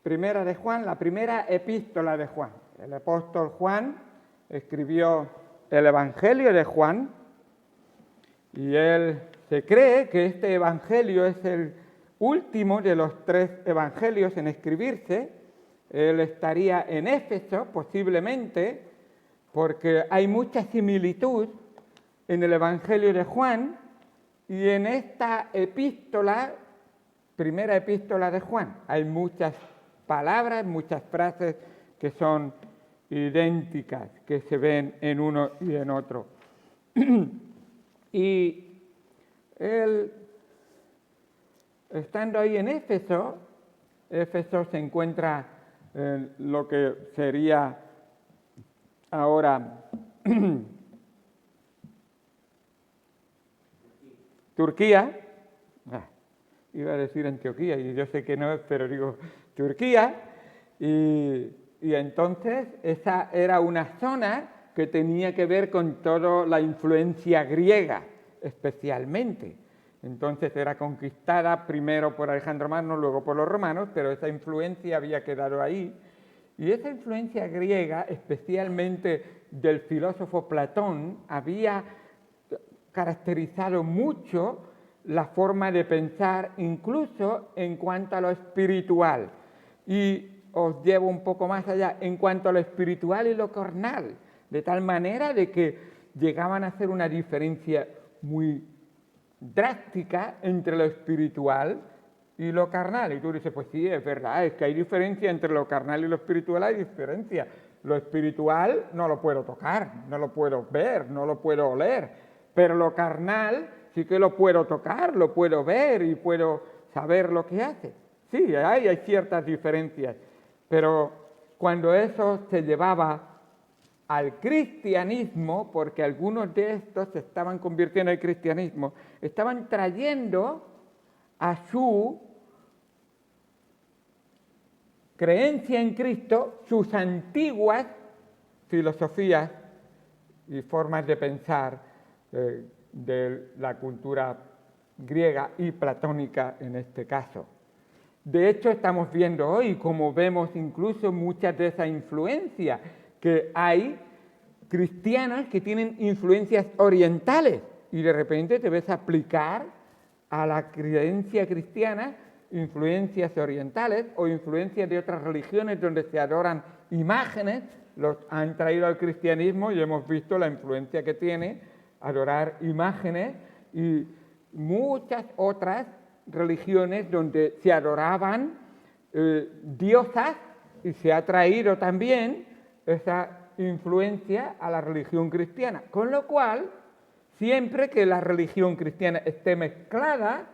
primera de Juan, la primera epístola de Juan. El apóstol Juan escribió el Evangelio de Juan y se cree que este Evangelio es el último de los 3 evangelios en escribirse. Él estaría en Éfeso, posiblemente, porque hay mucha similitud en el Evangelio de Juan y en esta epístola, primera epístola de Juan. Hay muchas palabras, muchas frases que son idénticas, que se ven en uno y en otro. Y él, estando ahí en Éfeso, Éfeso se encuentra en lo que sería ahora Turquía. Iba a decir Antioquía, y yo sé que no, pero digo Turquía. Y entonces esa era una zona que tenía que ver con toda la influencia griega, especialmente. Entonces era conquistada primero por Alejandro Magno, luego por los romanos, pero esa influencia había quedado ahí. Y esa influencia griega, especialmente del filósofo Platón, había caracterizado mucho la forma de pensar, incluso en cuanto a lo espiritual. Y os llevo un poco más allá, en cuanto a lo espiritual y lo carnal, de tal manera de que llegaban a hacer una diferencia muy drástica entre lo espiritual y lo carnal. Y tú dices, pues sí, es verdad, es que hay diferencia entre lo carnal y lo espiritual, hay diferencia. Lo espiritual no lo puedo tocar, no lo puedo ver, no lo puedo oler, pero lo carnal sí que lo puedo tocar, lo puedo ver y puedo saber lo que hace. Sí, hay ciertas diferencias, pero cuando eso se llevaba al cristianismo, porque algunos de estos se estaban convirtiendo al cristianismo, estaban trayendo a su creencia en Cristo sus antiguas filosofías y formas de pensar de la cultura griega y platónica en este caso. De hecho, estamos viendo hoy, como vemos incluso muchas de esa influencia, que hay cristianos que tienen influencias orientales y de repente te ves aplicar a la creencia cristiana influencias orientales o influencias de otras religiones donde se adoran imágenes, los han traído al cristianismo y hemos visto la influencia que tiene adorar imágenes y muchas otras religiones donde se adoraban diosas y se ha traído también esa influencia a la religión cristiana. Con lo cual, siempre que la religión cristiana esté mezclada,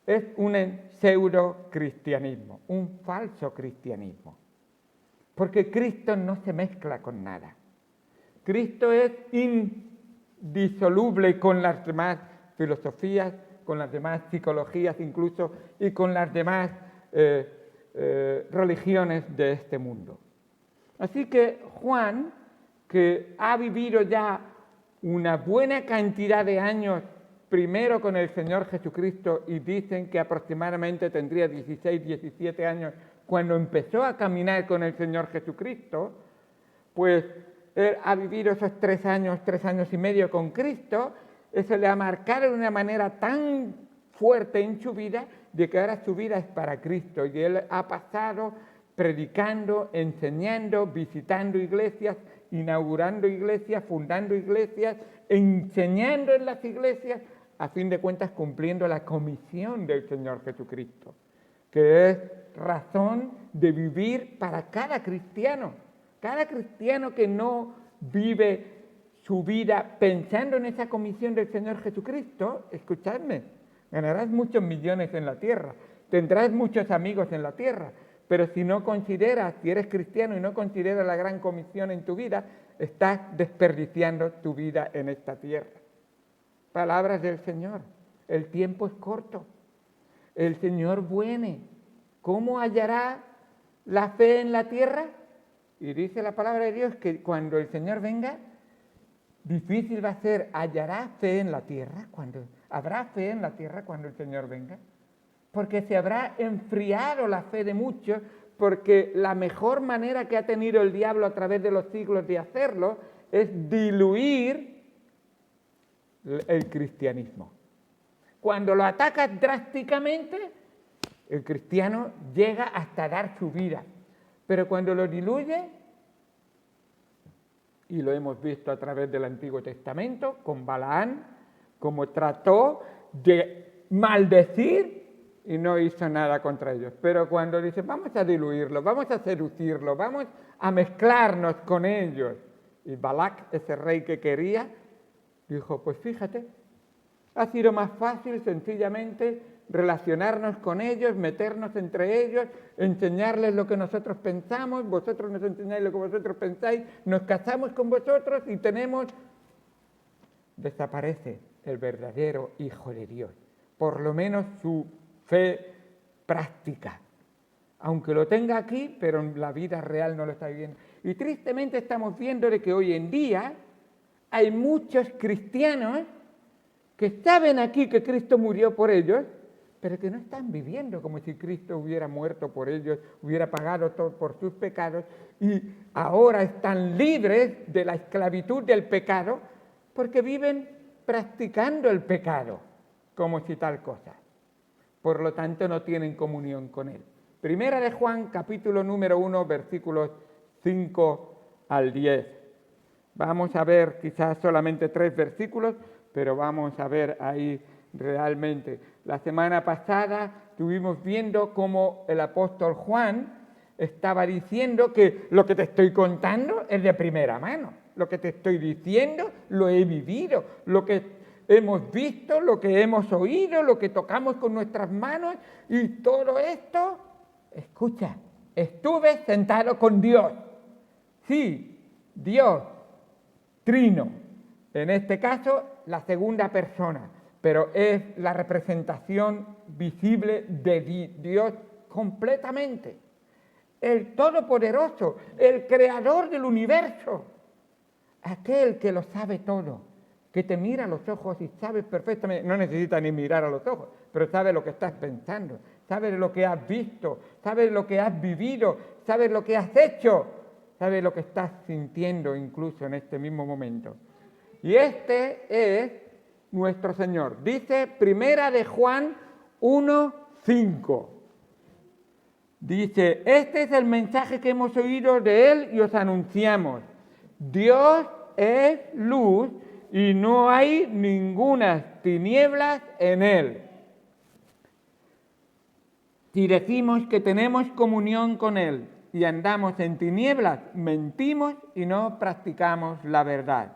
es un pseudo-cristianismo, un falso cristianismo. Porque Cristo no se mezcla con nada. Cristo es indisoluble con las demás filosofías, con las demás psicologías incluso, y con las demás religiones de este mundo. Así que Juan, que ha vivido ya una buena cantidad de años primero con el Señor Jesucristo y dicen que aproximadamente tendría 16, 17 años cuando empezó a caminar con el Señor Jesucristo, pues él ha vivido esos 3 años y medio con Cristo, eso le ha marcado de una manera tan fuerte en su vida de que ahora su vida es para Cristo y él ha pasado predicando, enseñando, visitando iglesias, inaugurando iglesias, fundando iglesias, enseñando en las iglesias, a fin de cuentas cumpliendo la comisión del Señor Jesucristo, que es razón de vivir para cada cristiano. Cada cristiano que no vive su vida pensando en esa comisión del Señor Jesucristo, escuchadme, ganarás muchos millones en la tierra, tendrás muchos amigos en la tierra, pero si no consideras, si eres cristiano y no consideras la gran comisión en tu vida, estás desperdiciando tu vida en esta tierra. Palabras del Señor, el tiempo es corto, el Señor viene. ¿Cómo hallará la fe en la tierra? Y dice la palabra de Dios que cuando el Señor venga, difícil va a ser, ¿hallará fe en la tierra? ¿Habrá fe en la tierra cuando el Señor venga? porque se habrá enfriado la fe de muchos, porque la mejor manera que ha tenido el diablo a través de los siglos de hacerlo es diluir el cristianismo. Cuando lo atacas drásticamente, el cristiano llega hasta dar su vida, pero cuando lo diluye, y lo hemos visto a través del Antiguo Testamento, con Balaán, como trató de maldecir y no hizo nada contra ellos. Pero cuando dice, vamos a diluirlo, vamos a seducirlo, vamos a mezclarnos con ellos, y Balac, ese rey que quería, dijo, pues fíjate, ha sido más fácil sencillamente relacionarnos con ellos, meternos entre ellos, enseñarles lo que nosotros pensamos, vosotros nos enseñáis lo que vosotros pensáis, nos casamos con vosotros y tenemos... Desaparece el verdadero Hijo de Dios, por lo menos su fe práctica, aunque lo tenga aquí, pero en la vida real no lo está viviendo. Y tristemente estamos viendo de que hoy en día hay muchos cristianos que saben aquí que Cristo murió por ellos, pero que no están viviendo como si Cristo hubiera muerto por ellos, hubiera pagado todo por sus pecados, y ahora están libres de la esclavitud del pecado, porque viven practicando el pecado, como si tal cosa. Por lo tanto, no tienen comunión con Él. Primera de Juan, capítulo número 1, versículos 5 al 10. Vamos a ver quizás solamente 3 versículos, pero vamos a ver ahí realmente. La semana pasada estuvimos viendo cómo el apóstol Juan estaba diciendo que lo que te estoy contando es de primera mano. Lo que te estoy diciendo lo he vivido, lo que hemos visto, lo que hemos oído, lo que tocamos con nuestras manos, y todo esto, escucha, estuve sentado con Dios. Sí, Dios, trino, en este caso la segunda persona, pero es la representación visible de Dios completamente. El Todopoderoso, el Creador del universo, aquel que lo sabe todo, que te mira a los ojos y sabe perfectamente, no necesita ni mirar a los ojos, pero sabe lo que estás pensando, sabe lo que has visto, sabe lo que has vivido, sabe lo que has hecho, sabe lo que estás sintiendo incluso en este mismo momento. Y este es nuestro Señor. Dice Primera de Juan 1:5. Dice, este es el mensaje que hemos oído de Él y os anunciamos. Dios es luz y no hay ninguna tinieblas en Él. Si decimos que tenemos comunión con Él y andamos en tinieblas, mentimos y no practicamos la verdad.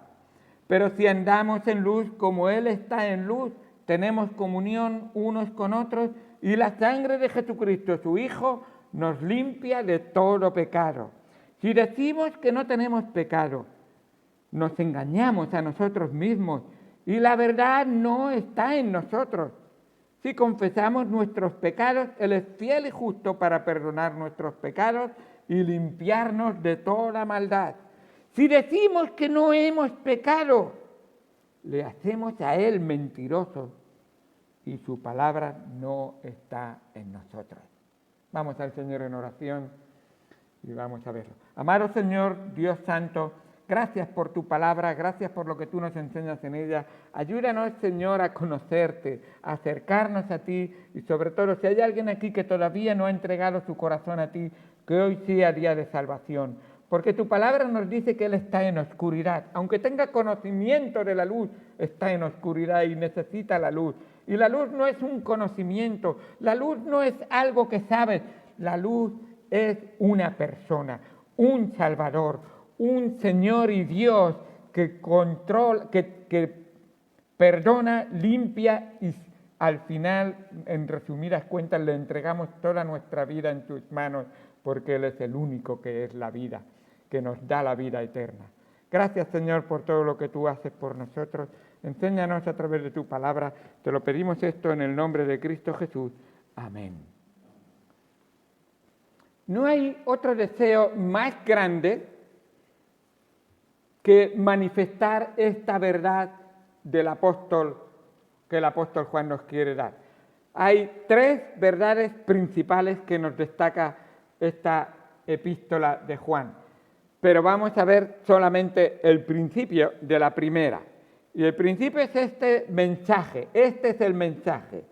Pero si andamos en luz como Él está en luz, tenemos comunión unos con otros y la sangre de Jesucristo, su Hijo, nos limpia de todo pecado. Si decimos que no tenemos pecado, nos engañamos a nosotros mismos y la verdad no está en nosotros. Si confesamos nuestros pecados, Él es fiel y justo para perdonar nuestros pecados y limpiarnos de toda maldad. Si decimos que no hemos pecado, le hacemos a Él mentiroso y su palabra no está en nosotros. Vamos al Señor en oración y vamos a verlo. Amado Señor, Dios Santo, gracias por tu palabra, gracias por lo que tú nos enseñas en ella. Ayúdanos, Señor, a conocerte, a acercarnos a ti y sobre todo, si hay alguien aquí que todavía no ha entregado su corazón a ti, que hoy sea día de salvación. Porque tu palabra nos dice que Él está en oscuridad. Aunque tenga conocimiento de la luz, está en oscuridad y necesita la luz. Y la luz no es un conocimiento, la luz no es algo que sabes, la luz es una persona, un Salvador, un Señor y Dios que controla, que perdona, limpia y al final, en resumidas cuentas, le entregamos toda nuestra vida en tus manos porque Él es el único que es la vida, que nos da la vida eterna. Gracias, Señor, por todo lo que tú haces por nosotros. Enséñanos a través de tu palabra. Te lo pedimos esto en el nombre de Cristo Jesús. Amén. No hay otro deseo más grande que manifestar esta verdad del apóstol que el apóstol Juan nos quiere dar. hay tres verdades principales que nos destaca esta epístola de Juan. Pero vamos a ver solamente el principio de la primera. Y el principio es este mensaje, este es el mensaje.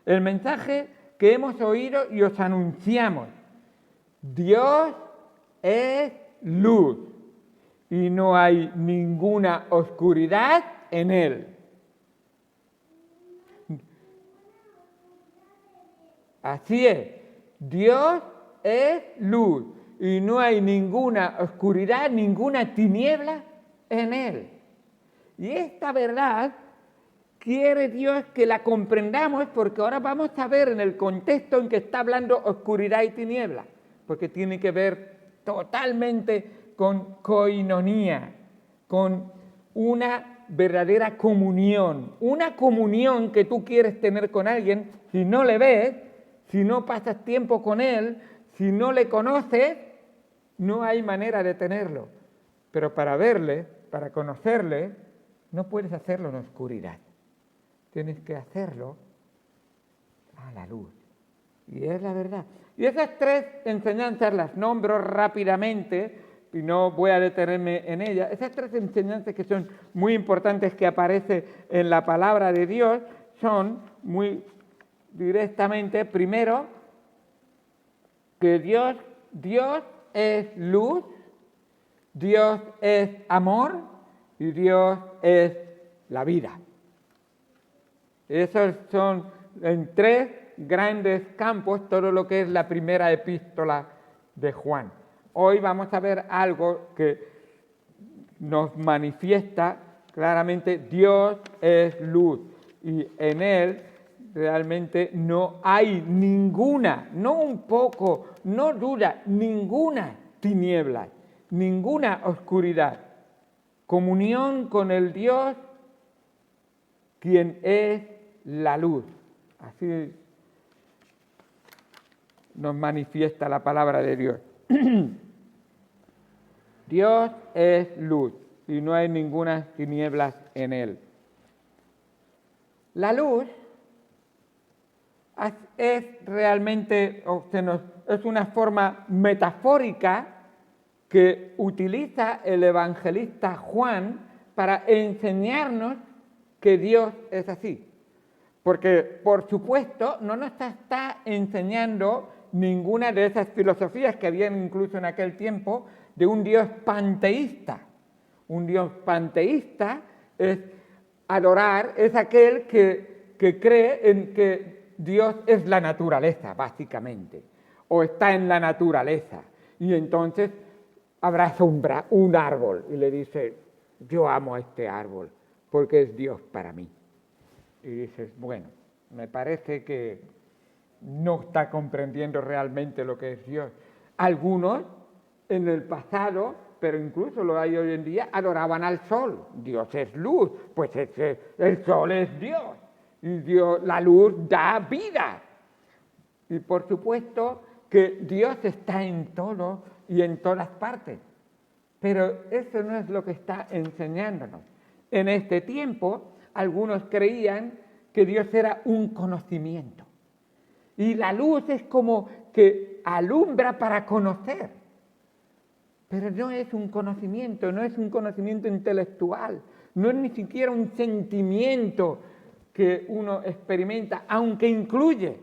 El mensaje que hemos oído y os anunciamos. Dios es luz y no hay ninguna oscuridad en él. Así es, Dios es luz y no hay ninguna oscuridad, ninguna tiniebla en él. Y esta verdad quiere Dios que la comprendamos, porque ahora vamos a ver en el contexto en que está hablando oscuridad y tiniebla, porque tiene que ver totalmente con koinonía, con una verdadera comunión, una comunión que tú quieres tener con alguien. Si no le ves, si no pasas tiempo con él, si no le conoces, no hay manera de tenerlo. Pero para verle, para conocerle, no puedes hacerlo en oscuridad. Tienes que hacerlo a la luz. Y es la verdad. Y esas tres enseñanzas las nombro rápidamente y no voy a detenerme en ellas. Esas tres enseñanzas que son muy importantes, que aparecen en la palabra de Dios, son muy directamente, primero, que Dios es luz, Dios es amor y Dios es la vida. Esos son en tres grandes campos todo lo que es la primera epístola de Juan. Hoy vamos a ver algo que nos manifiesta claramente: Dios es luz y en él realmente no hay ninguna, no un poco, no duda, ninguna tiniebla, ninguna oscuridad. Comunión con el Dios quien es la luz. Así nos manifiesta la palabra de Dios. Dios es luz y no hay ninguna tinieblas en él. La luz es realmente, es una forma metafórica que utiliza el evangelista Juan para enseñarnos que Dios es así. Porque, por supuesto, no nos está enseñando ninguna de esas filosofías que habían incluso en aquel tiempo de un Dios panteísta. Un Dios panteísta es adorar, es aquel que cree en que Dios es la naturaleza, básicamente, o está en la naturaleza. Y entonces abraza un árbol y le dice: yo amo a este árbol porque es Dios para mí. Y dices: bueno, me parece que no está comprendiendo realmente lo que es Dios. Algunos en el pasado, pero incluso lo hay hoy en día, adoraban al sol. Dios es luz, pues el sol es Dios. Y Dios, la luz da vida. Y por supuesto que Dios está en todo y en todas partes. Pero eso no es lo que está enseñándonos. En este tiempo, algunos creían que Dios era un conocimiento. Y la luz es como que alumbra para conocer. Pero no es un conocimiento, no es un conocimiento intelectual, no es ni siquiera un sentimiento que uno experimenta, aunque incluye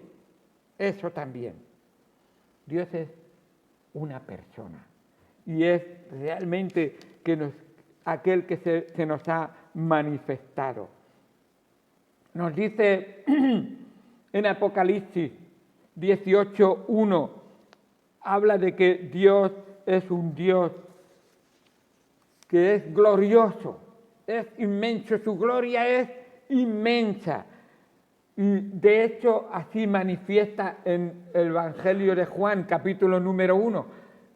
eso también. Dios es una persona y es realmente aquel que se nos ha manifestado. Nos dice en Apocalipsis 18:1, habla de que Dios es un Dios que es glorioso, es inmenso, su gloria es inmensa. Y de hecho así manifiesta en el Evangelio de Juan, capítulo número 1,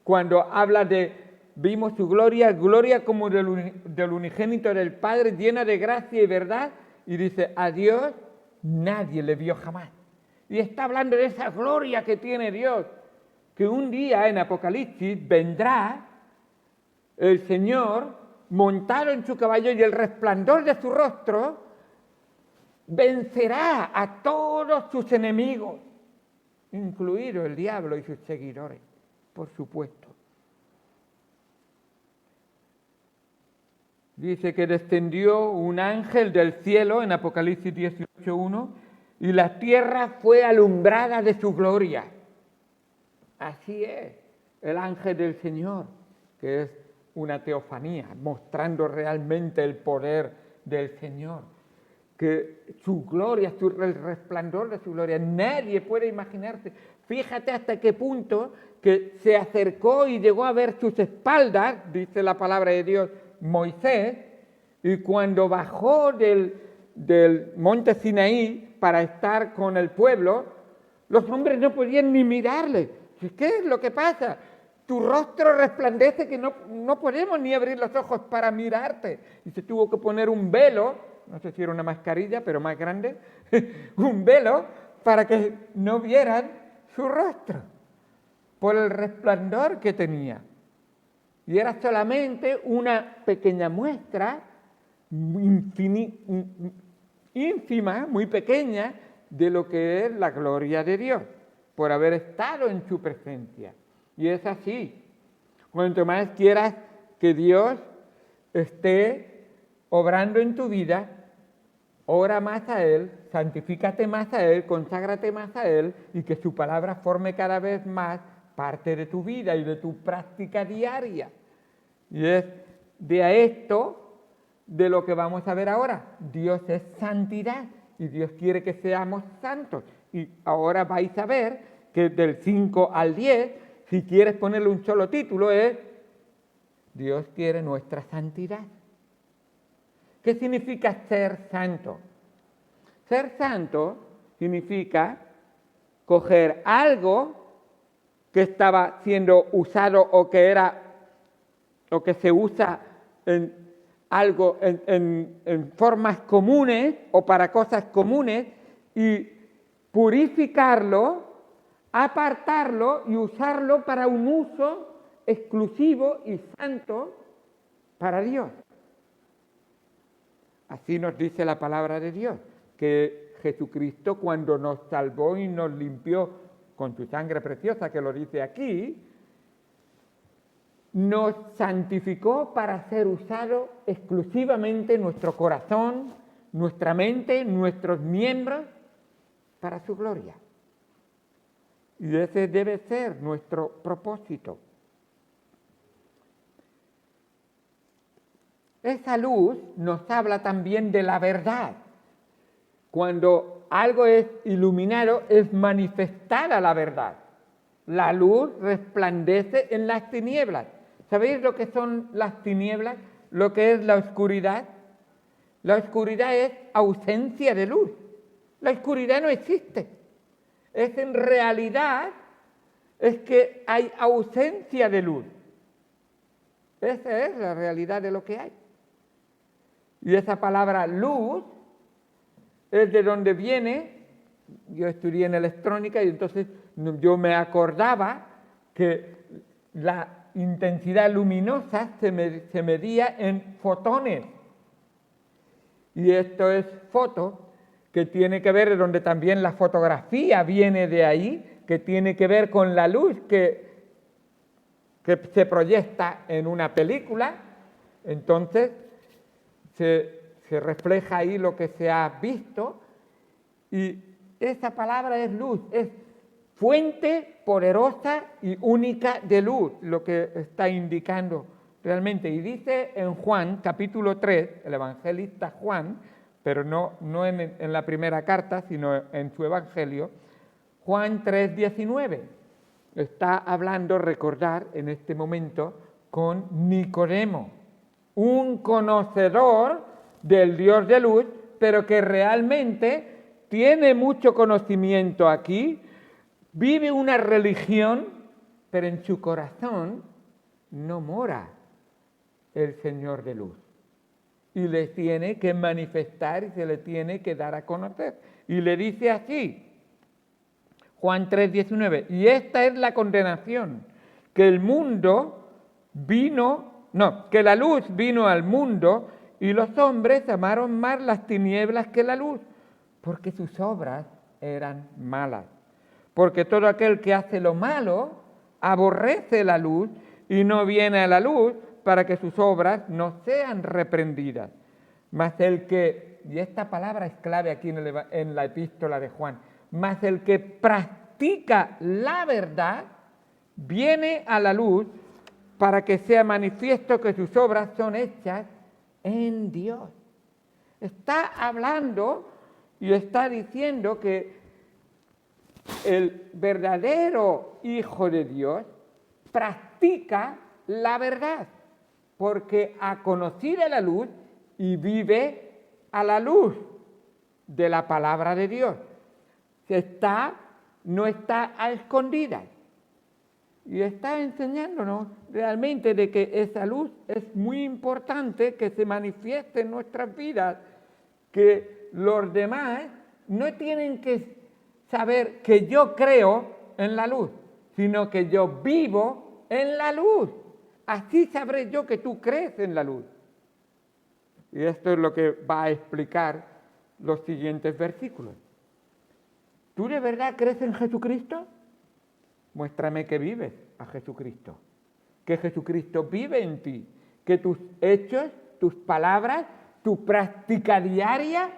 cuando habla de: vimos su gloria, gloria como del unigénito del Padre, llena de gracia y verdad, y dice: a Dios nadie le vio jamás. Y está hablando de esa gloria que tiene Dios, que un día en Apocalipsis vendrá el Señor montado en su caballo y el resplandor de su rostro vencerá a todos sus enemigos, incluido el diablo y sus seguidores, por supuesto. Dice que descendió un ángel del cielo en Apocalipsis 18:1 y la tierra fue alumbrada de su gloria. Así es, el ángel del Señor, que es una teofanía, mostrando realmente el poder del Señor. Que su gloria, el resplandor de su gloria, nadie puede imaginarse. Fíjate hasta qué punto que se acercó y llegó a ver sus espaldas, dice la palabra de Dios, Moisés, y cuando bajó del monte Sinaí para estar con el pueblo, los hombres no podían ni mirarle. ¿Qué es lo que pasa? Tu rostro resplandece que no podemos ni abrir los ojos para mirarte. Y se tuvo que poner un velo, no sé si era una mascarilla, pero más grande, un velo para que no vieran su rostro, por el resplandor que tenía. Y era solamente una pequeña muestra, ínfima, muy pequeña, de lo que es la gloria de Dios, por haber estado en su presencia. Y es así. Cuanto más quieras que Dios esté obrando en tu vida, ora más a Él, santifícate más a Él, conságrate más a Él, y que su palabra forme cada vez más parte de tu vida y de tu práctica diaria. Y es de esto de lo que vamos a ver ahora. Dios es santidad y Dios quiere que seamos santos. Y ahora vais a ver que del 5 al 10, si quieres ponerle un solo título, es Dios quiere nuestra santidad. ¿Qué significa ser santo? Ser santo significa coger algo que estaba siendo usado o que se usa en algo en formas comunes o para cosas comunes y purificarlo, apartarlo y usarlo para un uso exclusivo y santo para Dios. Así nos dice la palabra de Dios, que Jesucristo, cuando nos salvó y nos limpió con su sangre preciosa, que lo dice aquí, nos santificó para ser usado exclusivamente nuestro corazón, nuestra mente, nuestros miembros, para su gloria. Y ese debe ser nuestro propósito. Esa luz nos habla también de la verdad. Cuando algo es iluminado, es manifestada la verdad. La luz resplandece en las tinieblas. ¿Sabéis lo que son las tinieblas? Lo que es la oscuridad. La oscuridad es ausencia de luz. La oscuridad no existe. Es en realidad, es que hay ausencia de luz. Esa es la realidad de lo que hay. Y esa palabra luz es de donde viene. Yo estudié en electrónica y entonces yo me acordaba que la intensidad luminosa se medía en fotones. Y esto es foto, que tiene que ver, donde también la fotografía viene de ahí, que tiene que ver con la luz que se proyecta en una película. Entonces se refleja ahí lo que se ha visto, y esa palabra es luz, es fuente poderosa y única de luz, lo que está indicando realmente. Y dice en Juan, capítulo 3, el evangelista Juan, pero no en la primera carta, sino en su evangelio, Juan 3:19, está hablando, recordar, en este momento, con Nicodemo, un conocedor del Dios de luz, pero que realmente tiene mucho conocimiento aquí, vive una religión, pero en su corazón no mora el Señor de luz. Y le tiene que manifestar y se le tiene que dar a conocer. Y le dice así, Juan 3:19, y esta es la condenación, que que la luz vino al mundo y los hombres amaron más las tinieblas que la luz, porque sus obras eran malas. Porque todo aquel que hace lo malo aborrece la luz y no viene a la luz para que sus obras no sean reprendidas. Mas el que, y esta palabra es clave aquí en la epístola de Juan, mas el que practica la verdad viene a la luz para que sea manifiesto que sus obras son hechas en Dios. Está hablando y está diciendo que el verdadero Hijo de Dios practica la verdad, porque ha conocido la luz y vive a la luz de la palabra de Dios. No está a escondidas. Y está enseñándonos realmente de que esa luz es muy importante que se manifieste en nuestras vidas, que los demás no tienen que saber que yo creo en la luz, sino que yo vivo en la luz. Así sabré yo que tú crees en la luz. Y esto es lo que va a explicar los siguientes versículos. ¿Tú de verdad crees en Jesucristo? Muéstrame que vives a Jesucristo, que Jesucristo vive en ti, que tus hechos, tus palabras, tu práctica diaria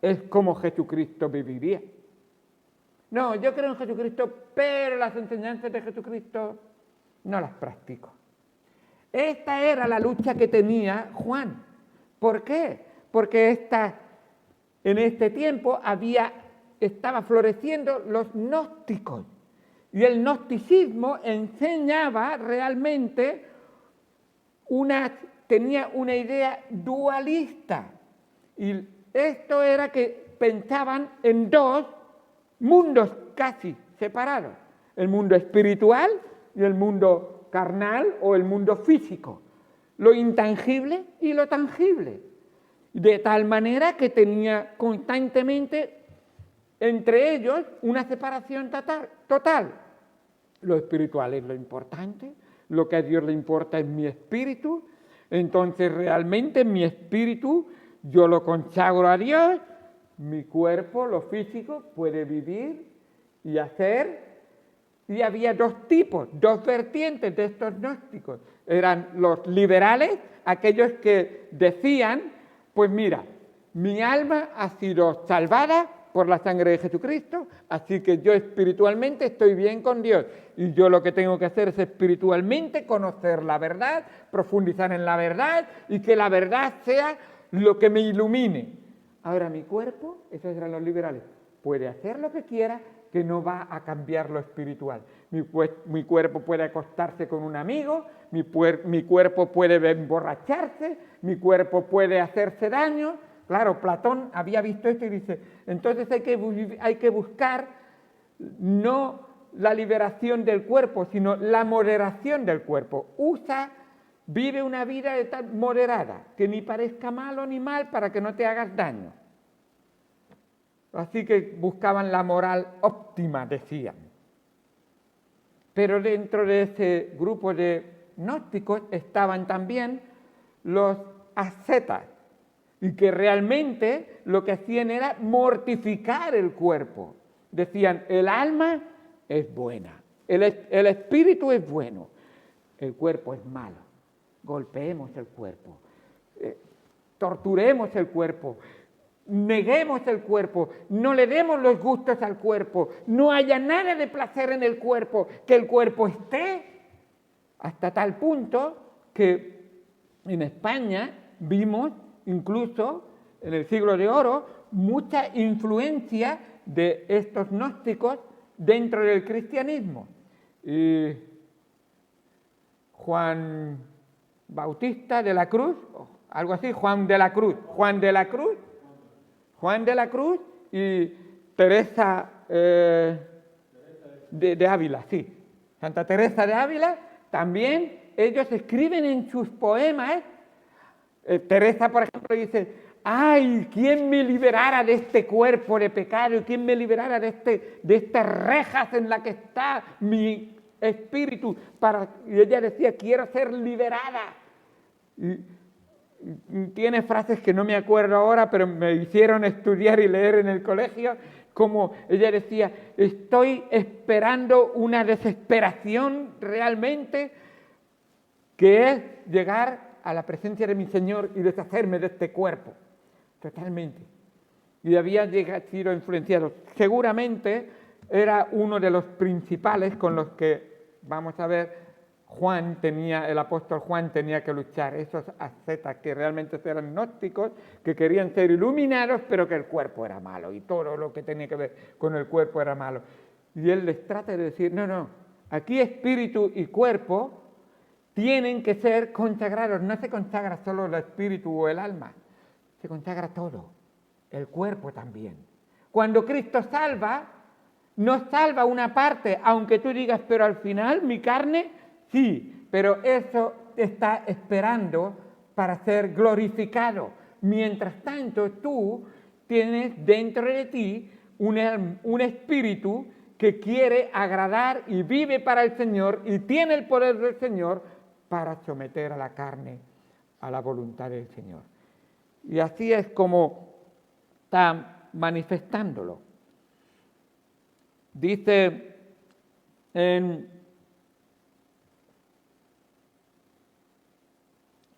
es como Jesucristo viviría. No, yo creo en Jesucristo, pero las enseñanzas de Jesucristo no las practico. Esta era la lucha que tenía Juan. ¿Por qué? Porque en este tiempo estaba floreciendo los gnósticos. Y el gnosticismo enseñaba realmente tenía una idea dualista. Y esto era que pensaban en dos mundos casi separados. El mundo espiritual y el mundo carnal o el mundo físico. Lo intangible y lo tangible. De tal manera que tenía constantemente entre ellos una separación total. Lo espiritual es lo importante, lo que a Dios le importa es mi espíritu, entonces realmente mi espíritu yo lo consagro a Dios, mi cuerpo, lo físico, puede vivir y hacer. Y había dos tipos, dos vertientes de estos gnósticos. Eran los liberales, aquellos que decían, pues mira, mi alma ha sido salvada por la sangre de Jesucristo, así que yo espiritualmente estoy bien con Dios. Y yo lo que tengo que hacer es espiritualmente conocer la verdad, profundizar en la verdad y que la verdad sea lo que me ilumine. Ahora mi cuerpo, esos eran los liberales, puede hacer lo que quiera, que no va a cambiar lo espiritual. Mi cuerpo puede acostarse con un amigo, mi cuerpo puede emborracharse, mi cuerpo puede hacerse daño. Claro, Platón había visto esto y dice, entonces hay que buscar no la liberación del cuerpo, sino la moderación del cuerpo. Vive una vida moderada, que ni parezca malo ni mal para que no te hagas daño. Así que buscaban la moral óptima, decían. Pero dentro de ese grupo de gnósticos estaban también los ascetas, y que realmente lo que hacían era mortificar el cuerpo. Decían, el alma es buena, el espíritu es bueno, el cuerpo es malo. Golpeemos el cuerpo, torturemos el cuerpo, neguemos el cuerpo, no le demos los gustos al cuerpo, no haya nada de placer en el cuerpo, que el cuerpo esté hasta tal punto que en España vimos incluso en el siglo de oro mucha influencia de estos gnósticos dentro del cristianismo. Y Juan Bautista de la Cruz, algo así, Juan de la Cruz y Teresa de Ávila, sí. Santa Teresa de Ávila, también ellos escriben en sus poemas. Teresa, por ejemplo, dice, ¡ay! ¿Quién me liberara de este cuerpo de pecado? ¿Quién me liberara de estas rejas en las que está mi espíritu? Y ella decía, quiero ser liberada. tiene frases que no me acuerdo ahora, pero me hicieron estudiar y leer en el colegio, como ella decía, estoy esperando una desesperación realmente, que es llegar a la presencia de mi Señor y deshacerme de este cuerpo, totalmente. Y había sido influenciado. Seguramente era uno de los principales con los que, vamos a ver, el apóstol Juan tenía que luchar, esos ascetas que realmente eran gnósticos, que querían ser iluminados, pero que el cuerpo era malo y todo lo que tenía que ver con el cuerpo era malo. Y él les trata de decir, no, aquí espíritu y cuerpo tienen que ser consagrados, no se consagra solo el espíritu o el alma, se consagra todo, el cuerpo también. Cuando Cristo salva, no salva una parte, aunque tú digas, pero al final mi carne... Sí, pero eso está esperando para ser glorificado. Mientras tanto, tú tienes dentro de ti un espíritu que quiere agradar y vive para el Señor y tiene el poder del Señor para someter a la carne a la voluntad del Señor. Y así es como está manifestándolo. Dice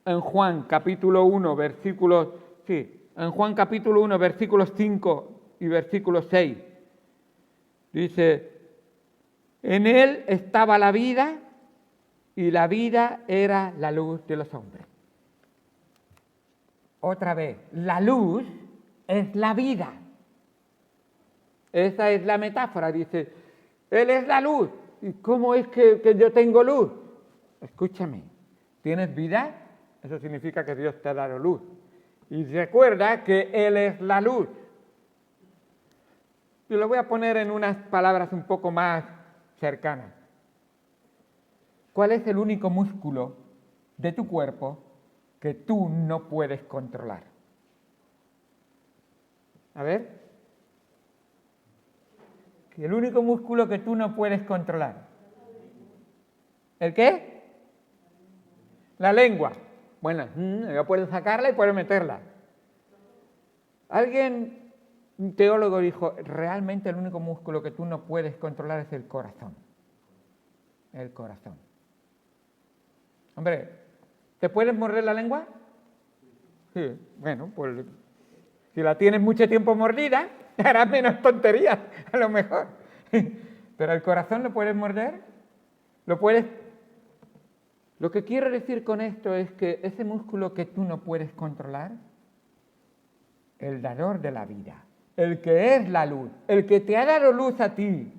en Juan capítulo 1, versículos 5 y versículo 6. Dice, en él estaba la vida y la vida era la luz de los hombres. Otra vez, la luz es la vida. Esa es la metáfora, dice, él es la luz. ¿Y cómo es que yo tengo luz? Escúchame, ¿tienes vida? Eso significa que Dios te ha dado luz. Y recuerda que Él es la luz. Y lo voy a poner en unas palabras un poco más cercanas. ¿Cuál es el único músculo de tu cuerpo que tú no puedes controlar? A ver. El único músculo que tú no puedes controlar. ¿El qué? La lengua. Bueno, yo puedo sacarla y puedo meterla. Un teólogo dijo, realmente el único músculo que tú no puedes controlar es el corazón. El corazón. Hombre, ¿te puedes morder la lengua? Sí, bueno, pues si la tienes mucho tiempo mordida, harás menos tonterías, a lo mejor. Pero el corazón lo puedes morder, lo puedes... Lo que quiero decir con esto es que ese músculo que tú no puedes controlar, el dador de la vida, el que es la luz, el que te ha dado luz a ti,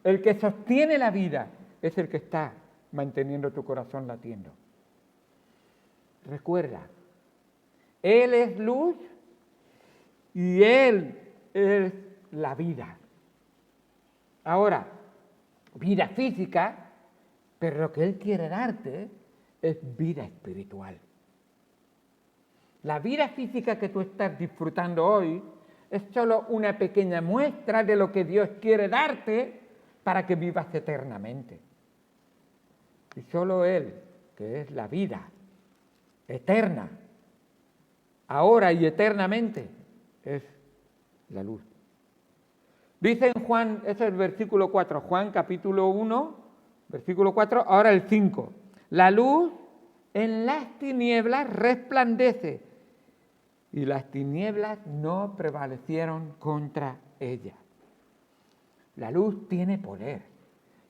el que sostiene la vida, es el que está manteniendo tu corazón latiendo. Recuerda, Él es luz y Él es la vida. Ahora, vida física, pero lo que Él quiere darte es vida espiritual. La vida física que tú estás disfrutando hoy es solo una pequeña muestra de lo que Dios quiere darte para que vivas eternamente. Y solo Él, que es la vida eterna, ahora y eternamente, es la luz. Dice en Juan, ese es el versículo 4, Juan capítulo 1, versículo 4, ahora el 5. La luz en las tinieblas resplandece y las tinieblas no prevalecieron contra ella. La luz tiene poder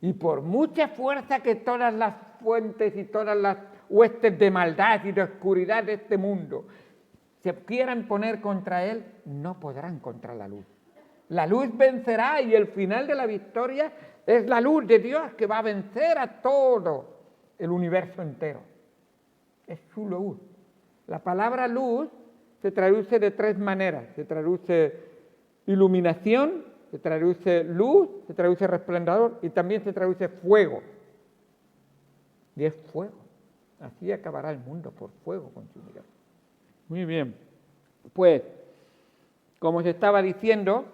y por mucha fuerza que todas las fuentes y todas las huestes de maldad y de oscuridad de este mundo se quieran poner contra él, no podrán contra la luz. La luz vencerá y el final de la victoria es la luz de Dios que va a vencer a todo el universo entero. Es su luz. La palabra luz se traduce de tres maneras. Se traduce iluminación, se traduce luz, se traduce resplandor y también se traduce fuego. Y es fuego. Así acabará el mundo, por fuego consumirá. Muy bien. Pues, como se estaba diciendo,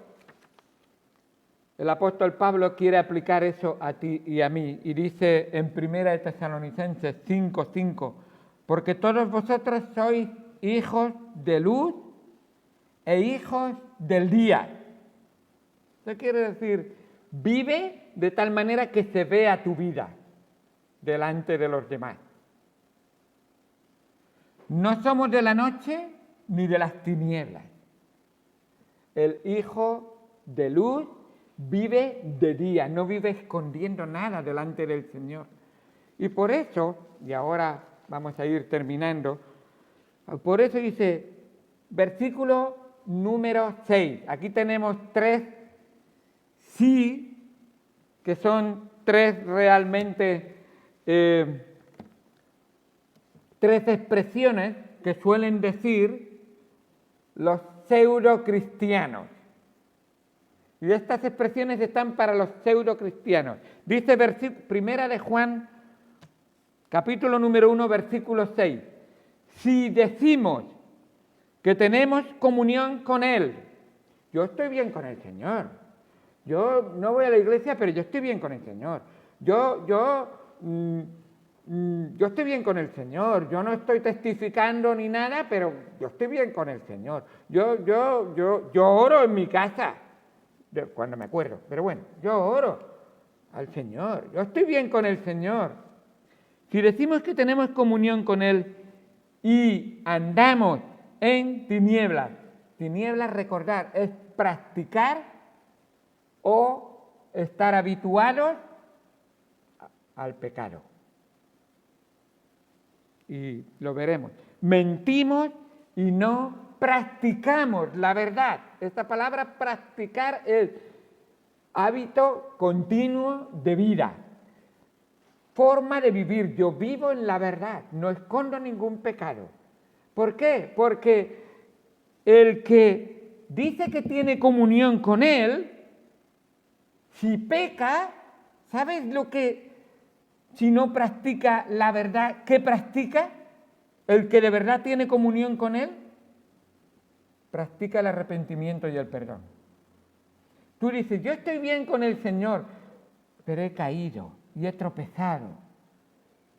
el apóstol Pablo quiere aplicar eso a ti y a mí, y dice en 1 Tesalonicenses 5:5, porque todos vosotros sois hijos de luz e hijos del día. Eso quiere decir, vive de tal manera que se vea tu vida delante de los demás. No somos de la noche ni de las tinieblas. El hijo de luz vive de día, no vive escondiendo nada delante del Señor. Y por eso, y ahora vamos a ir terminando, por eso dice, versículo número 6, aquí tenemos 3 sí, que son 3 realmente, 3 expresiones que suelen decir los pseudo-cristianos. Y estas expresiones están para los pseudo-cristianos. Dice primera de Juan, capítulo número 1, versículo 6. Si decimos que tenemos comunión con Él, yo estoy bien con el Señor. Yo no voy a la iglesia, pero yo estoy bien con el Señor. Yo estoy bien con el Señor. Yo no estoy testificando ni nada, pero yo estoy bien con el Señor. Yo oro en mi casa, cuando me acuerdo. Pero bueno, yo oro al Señor. Yo estoy bien con el Señor. Si decimos que tenemos comunión con Él y andamos en tinieblas, recordar, es practicar o estar habituados al pecado. Y lo veremos. Mentimos y no practicamos la verdad. Esta palabra practicar es hábito continuo de vida, forma de vivir. Yo vivo en la verdad, no escondo ningún pecado. ¿Por qué? Porque el que dice que tiene comunión con Él, si peca, ¿sabes lo que, si no practica la verdad, qué practica? El que de verdad tiene comunión con Él, practica el arrepentimiento y el perdón. Tú dices, yo estoy bien con el Señor, pero he caído y he tropezado.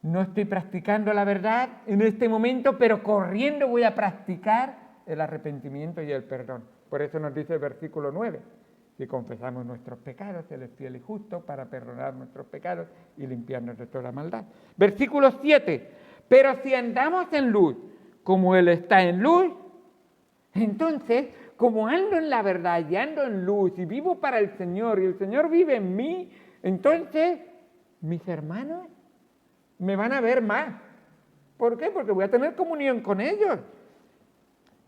No estoy practicando la verdad en este momento, pero corriendo voy a practicar el arrepentimiento y el perdón. Por eso nos dice el versículo 9, si confesamos nuestros pecados, Él es fiel y justo para perdonar nuestros pecados y limpiarnos de toda maldad. Versículo 7, pero si andamos en luz, como Él está en luz, entonces, como ando en la verdad y ando en luz y vivo para el Señor y el Señor vive en mí, entonces mis hermanos me van a ver más. ¿Por qué? Porque voy a tener comunión con ellos.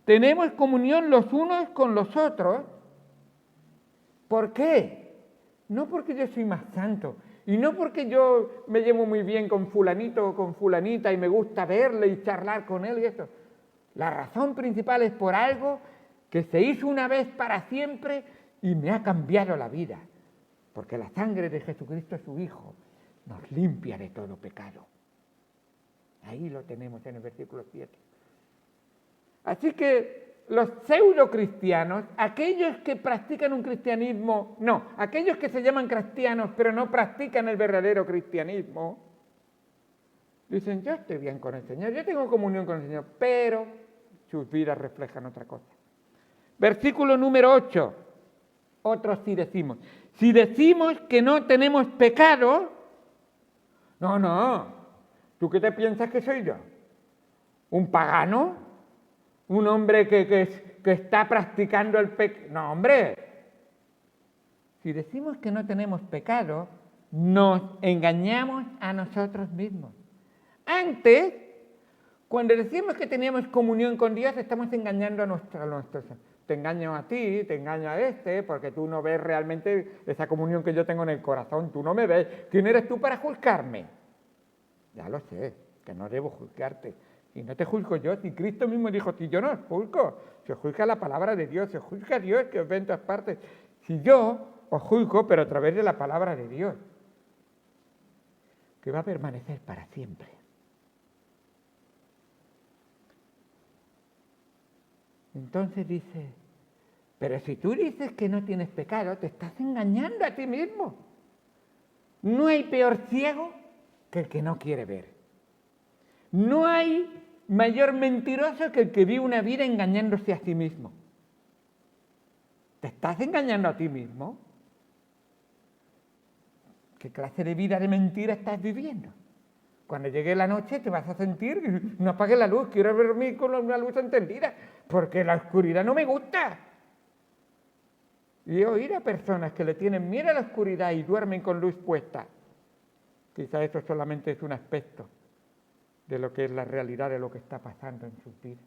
Tenemos comunión los unos con los otros. ¿Por qué? No porque yo soy más santo y no porque yo me llevo muy bien con fulanito o con fulanita y me gusta verle y charlar con él y esto. La razón principal es por algo que se hizo una vez para siempre y me ha cambiado la vida. Porque la sangre de Jesucristo, su Hijo, nos limpia de todo pecado. Ahí lo tenemos en el versículo 7. Así que los pseudo-cristianos, aquellos que practican un cristianismo, no, aquellos que se llaman cristianos pero no practican el verdadero cristianismo, dicen, yo estoy bien con el Señor, yo tengo comunión con el Señor, pero sus vidas reflejan otra cosa. Versículo número 8, otros sí decimos. Si decimos que no tenemos pecado, no, ¿tú qué te piensas que soy yo? ¿Un pagano? ¿Un hombre que está practicando el pecado? No, hombre. Si decimos que no tenemos pecado, nos engañamos a nosotros mismos. Antes, cuando decimos que teníamos comunión con Dios, estamos engañando a nuestros. Te engaño a ti, te engaño a este, porque tú no ves realmente esa comunión que yo tengo en el corazón. Tú no me ves. ¿Quién eres tú para juzgarme? Ya lo sé, que no debo juzgarte. Y no te juzgo yo, si Cristo mismo dijo, si yo no os juzgo, se os juzga la palabra de Dios, se os juzga Dios que os ve en todas partes. Si yo os juzgo, pero a través de la palabra de Dios, que va a permanecer para siempre. Entonces dice, pero si tú dices que no tienes pecado, te estás engañando a ti mismo. No hay peor ciego que el que no quiere ver. No hay mayor mentiroso que el que vive una vida engañándose a sí mismo. ¿Te estás engañando a ti mismo? ¿Qué clase de vida de mentira estás viviendo? Cuando llegue la noche te vas a sentir, no apagues la luz, quiero dormir con una luz encendida, porque la oscuridad no me gusta. Y he oído a personas que le tienen miedo a la oscuridad y duermen con luz puesta. Quizá eso solamente es un aspecto de lo que es la realidad de lo que está pasando en sus vidas.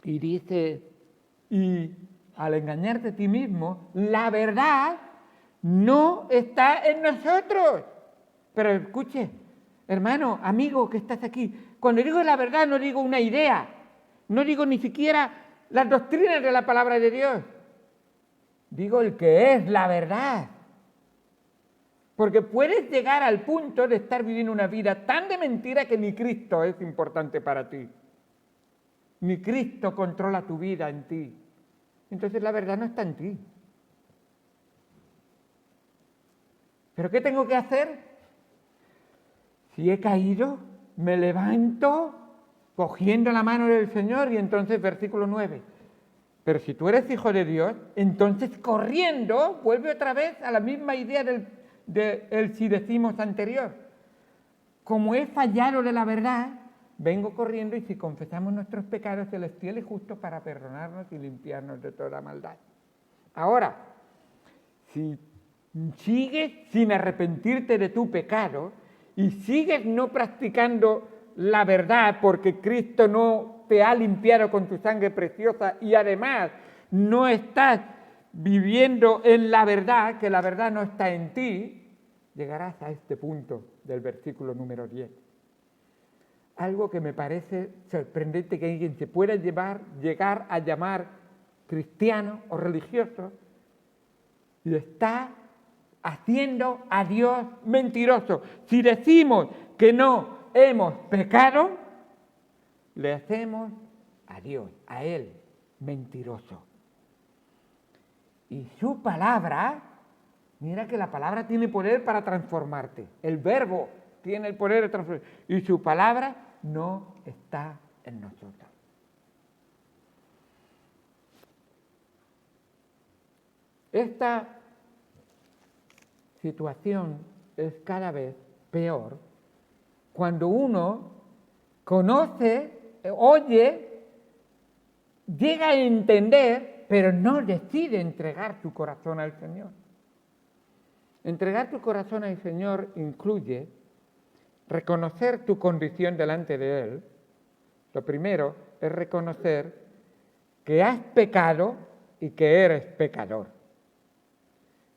Y dice, y al engañarte a ti mismo, la verdad no está en nosotros. Pero escuche, hermano, amigo que estás aquí, cuando digo la verdad no digo una idea, no digo ni siquiera las doctrinas de la palabra de Dios, digo el que es la verdad. Porque puedes llegar al punto de estar viviendo una vida tan de mentira que ni Cristo es importante para ti. Ni Cristo controla tu vida en ti. Entonces la verdad no está en ti. ¿Pero qué tengo que hacer? Si he caído, me levanto cogiendo la mano del Señor y entonces versículo 9. Pero si tú eres hijo de Dios, entonces corriendo vuelve otra vez a la misma idea del si decimos anterior. Como he fallado de la verdad, vengo corriendo y si confesamos nuestros pecados, Él es fiel y justo para perdonarnos y limpiarnos de toda maldad. Ahora, si sigues sin arrepentirte de tu pecado y sigues no practicando la verdad porque Cristo no te ha limpiado con tu sangre preciosa y además no estás viviendo en la verdad, que la verdad no está en ti, llegarás a este punto del versículo número 10. Algo que me parece sorprendente que alguien se pueda llegar a llamar cristiano o religioso y está haciendo a Dios mentiroso. Si decimos que no hemos pecado, le hacemos a Dios, a Él, mentiroso. Y su palabra, mira que la palabra tiene poder para transformarte. El verbo tiene el poder de transformarte. Y su palabra no está en nosotros. Esta situación es cada vez peor cuando uno conoce, oye, llega a entender, pero no decide entregar tu corazón al Señor. Entregar tu corazón al Señor incluye reconocer tu condición delante de Él. Lo primero es reconocer que has pecado y que eres pecador.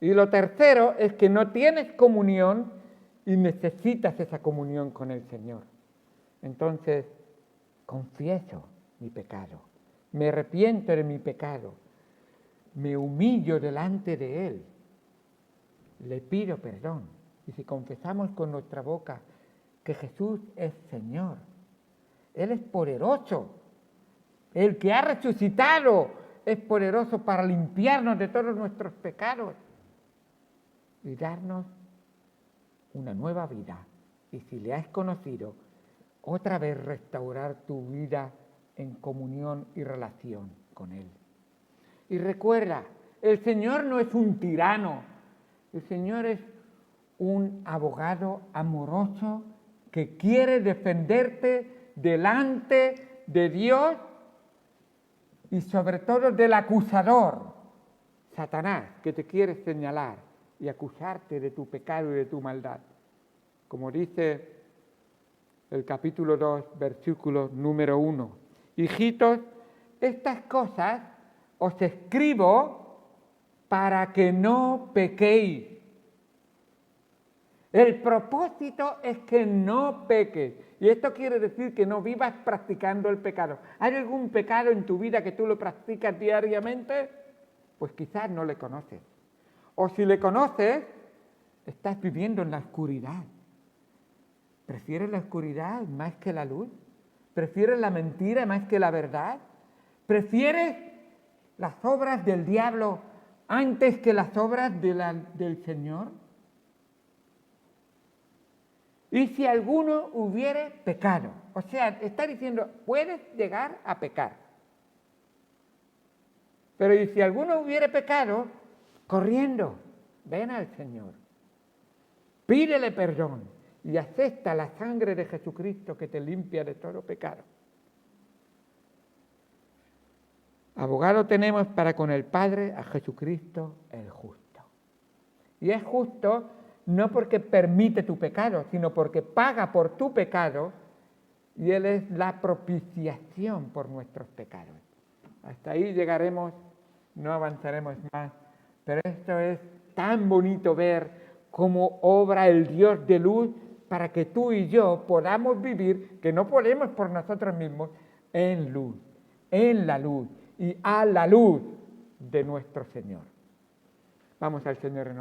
Y lo tercero es que no tienes comunión y necesitas esa comunión con el Señor. Entonces, confieso mi pecado, me arrepiento de mi pecado, me humillo delante de Él, le pido perdón. Y si confesamos con nuestra boca que Jesús es Señor, Él es poderoso, el que ha resucitado es poderoso para limpiarnos de todos nuestros pecados y darnos una nueva vida. Y si le has conocido, otra vez restaurar tu vida en comunión y relación con Él. Y recuerda, el Señor no es un tirano, el Señor es un abogado amoroso que quiere defenderte delante de Dios y sobre todo del acusador, Satanás, que te quiere señalar y acusarte de tu pecado y de tu maldad. Como dice el capítulo 2, versículo número 1. Hijitos, estas cosas os escribo para que no pequéis. El propósito es que no peques. Y esto quiere decir que no vivas practicando el pecado. ¿Hay algún pecado en tu vida que tú lo practicas diariamente? Pues quizás no le conoces. O si le conoces, estás viviendo en la oscuridad. ¿Prefieres la oscuridad más que la luz? ¿Prefieres la mentira más que la verdad? ¿Prefieres las obras del diablo antes que las obras del Señor? Y si alguno hubiere pecado, o sea, está diciendo, puedes llegar a pecar. Pero y si alguno hubiere pecado, corriendo, ven al Señor. Pídele perdón y acepta la sangre de Jesucristo que te limpia de todo pecado. Abogado tenemos para con el Padre a Jesucristo el justo. Y es justo no porque permite tu pecado, sino porque paga por tu pecado y Él es la propiciación por nuestros pecados. Hasta ahí llegaremos, no avanzaremos más, pero esto es tan bonito ver cómo obra el Dios de luz para que tú y yo podamos vivir, que no podemos por nosotros mismos, en luz, en la luz y a la luz de nuestro Señor. Vamos al Señor en